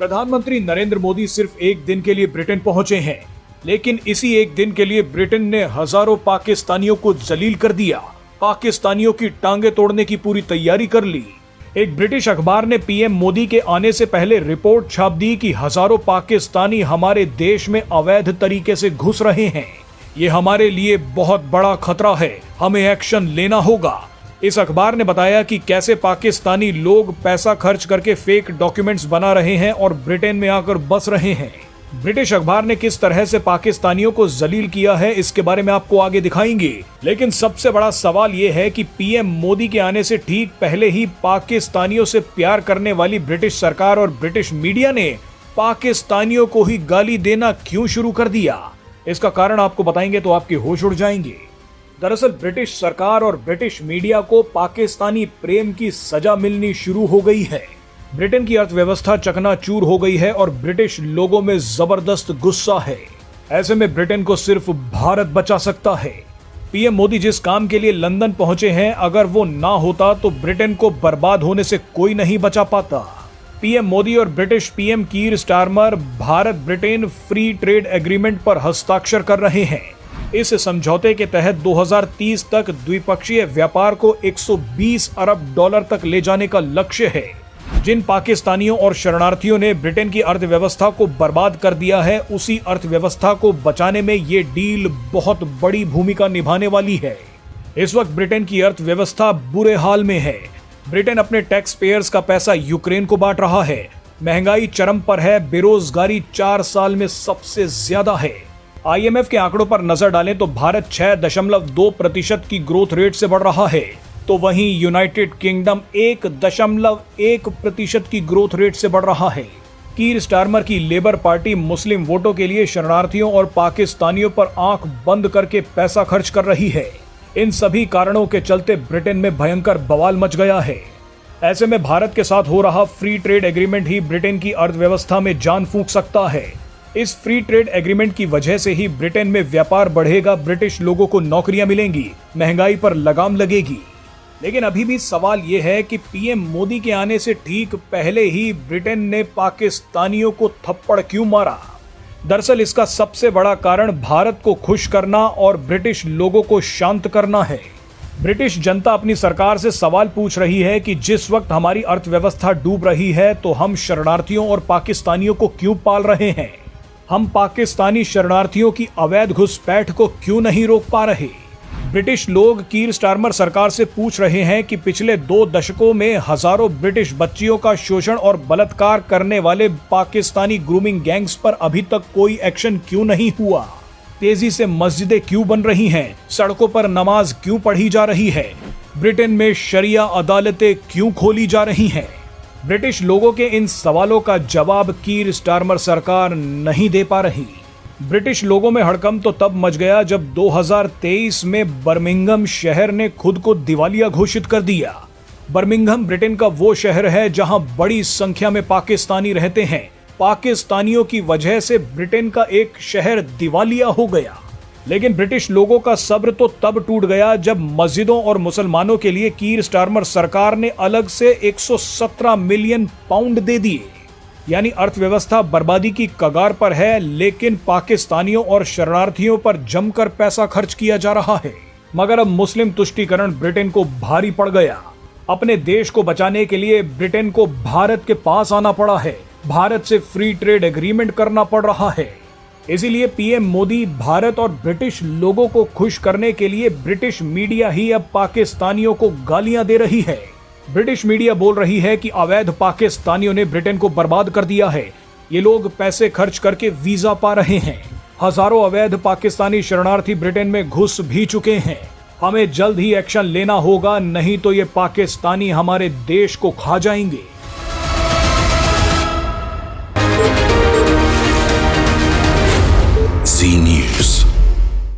प्रधानमंत्री नरेंद्र मोदी सिर्फ एक दिन के लिए ब्रिटेन पहुंचे हैं, लेकिन इसी एक दिन के लिए ब्रिटेन ने हजारों पाकिस्तानियों को जलील कर दिया। पाकिस्तानियों की टांगे तोड़ने की पूरी तैयारी कर ली। एक ब्रिटिश अखबार ने पीएम मोदी के आने से पहले रिपोर्ट छाप दी कि हजारों पाकिस्तानी हमारे देश में अवैध तरीके से घुस रहे हैं। ये हमारे लिए बहुत बड़ा खतरा है, हमें एक्शन लेना होगा। इस अखबार ने बताया कि कैसे पाकिस्तानी लोग पैसा खर्च करके फेक डॉक्यूमेंट्स बना रहे हैं और ब्रिटेन में आकर बस रहे हैं। ब्रिटिश अखबार ने किस तरह से पाकिस्तानियों को जलील किया है, इसके बारे में आपको आगे दिखाएंगे। लेकिन सबसे बड़ा सवाल यह है कि पीएम मोदी के आने से ठीक पहले ही पाकिस्तानियों से प्यार करने वाली ब्रिटिश सरकार और ब्रिटिश मीडिया ने पाकिस्तानियों को ही गाली देना क्यों शुरू कर दिया। इसका कारण आपको बताएंगे तो आपके होश उड़ जाएंगे। दरअसल ब्रिटिश सरकार और ब्रिटिश मीडिया को पाकिस्तानी प्रेम की सजा मिलनी शुरू हो गई है। ब्रिटेन की अर्थव्यवस्था चकनाचूर हो गई है और ब्रिटिश लोगों में जबरदस्त गुस्सा है। ऐसे में ब्रिटेन को सिर्फ भारत बचा सकता है। पीएम मोदी जिस काम के लिए लंदन पहुंचे हैं, अगर वो ना होता तो ब्रिटेन को बर्बाद होने से कोई नहीं बचा पाता। पीएम मोदी और British PM Keir Starmer Bharat Britain free trade agreement पर हस्ताक्षर कर रहे हैं। इस समझौते के तहत 2030 तक द्विपक्षीय व्यापार को 120 अरब डॉलर तक ले जाने का लक्ष्य है। जिन पाकिस्तानियों और शरणार्थियों ने ब्रिटेन की अर्थव्यवस्था को बर्बाद कर दिया है, उसी अर्थव्यवस्था को बचाने में ये डील बहुत बड़ी भूमिका निभाने वाली है। इस वक्त ब्रिटेन की अर्थव्यवस्था बुरे हाल में है। ब्रिटेन अपने टैक्स पेयर्स का पैसा यूक्रेन को बांट रहा है। महंगाई चरम पर है। बेरोजगारी 4 साल में सबसे ज्यादा है। IMF के आंकड़ों पर नजर डालें तो भारत 6.2% की ग्रोथ रेट से बढ़ रहा है, तो वहीं यूनाइटेड किंगडम 1.1% की ग्रोथ रेट से बढ़ रहा है। कीर स्टारमर की लेबर पार्टी मुस्लिम वोटों के लिए शरणार्थियों और पाकिस्तानियों पर आंख बंद करके पैसा खर्च कर रही है। इन सभी कारणों के चलते ब्रिटेन में भयंकर बवाल मच गया है। ऐसे में भारत के साथ हो रहा फ्री ट्रेड एग्रीमेंट ही ब्रिटेन की अर्थव्यवस्था में जान फूंक सकता है। इस फ्री ट्रेड एग्रीमेंट की वजह से ही ब्रिटेन में व्यापार बढ़ेगा, ब्रिटिश लोगों को नौकरियां मिलेंगी, महंगाई पर लगाम लगेगी। लेकिन अभी भी सवाल यह है कि पीएम मोदी के आने से ठीक पहले ही ब्रिटेन ने पाकिस्तानियों को थप्पड़ क्यों मारा। दरअसल इसका सबसे बड़ा कारण भारत को खुश करना और ब्रिटिश लोगों को शांत करना है। ब्रिटिश जनता अपनी सरकार से सवाल पूछ रही है कि जिस वक्त हमारी अर्थव्यवस्था डूब रही है तो हम शरणार्थियों और पाकिस्तानियों को क्यों पाल रहे हैं। हम पाकिस्तानी शरणार्थियों की अवैध घुसपैठ को क्यों नहीं रोक पा रहे। ब्रिटिश लोग कीर स्टारमर सरकार से पूछ रहे हैं कि पिछले 2 दशकों में हजारों ब्रिटिश बच्चियों का शोषण और बलात्कार करने वाले पाकिस्तानी ग्रूमिंग गैंग्स पर अभी तक कोई एक्शन क्यों नहीं हुआ। तेजी से मस्जिदें क्यों बन रही हैं, सड़कों पर नमाज क्यों पढ़ी जा रही है, ब्रिटेन में शरिया अदालतें क्यों खोली जा रही हैं। ब्रिटिश लोगों के इन सवालों का जवाब कीर स्टारमर सरकार नहीं दे पा रही। ब्रिटिश लोगों में हड़कंप तो तब मच गया जब 2023 में बर्मिंघम शहर ने खुद को दिवालिया घोषित कर दिया। बर्मिंघम ब्रिटेन का वो शहर है जहां बड़ी संख्या में पाकिस्तानी रहते हैं। पाकिस्तानियों की वजह से ब्रिटेन का एक शहर दिवालिया हो गया। लेकिन ब्रिटिश लोगों का सब्र तो तब टूट गया जब मस्जिदों और मुसलमानों के लिए कीर स्टारमर सरकार ने अलग से 117 मिलियन पाउंड दे दिए। यानी अर्थव्यवस्था बर्बादी की कगार पर है, लेकिन पाकिस्तानियों और शरणार्थियों पर जमकर पैसा खर्च किया जा रहा है। मगर अब मुस्लिम तुष्टीकरण ब्रिटेन को भारी पड़ गया। अपने देश को बचाने के लिए ब्रिटेन को भारत के पास आना पड़ा है। भारत से फ्री ट्रेड एग्रीमेंट करना पड़ रहा है। इसीलिए पीएम मोदी भारत और ब्रिटिश लोगों को खुश करने के लिए ब्रिटिश मीडिया ही अब पाकिस्तानियों को गालियां दे रही है। ब्रिटिश मीडिया बोल रही है कि अवैध पाकिस्तानियों ने ब्रिटेन को बर्बाद कर दिया है। ये लोग पैसे खर्च करके वीजा पा रहे हैं। हजारों अवैध पाकिस्तानी शरणार्थी ब्रिटेन में घुस भी चुके हैं। हमें जल्द ही एक्शन लेना होगा, नहीं तो ये पाकिस्तानी हमारे देश को खा जाएंगे।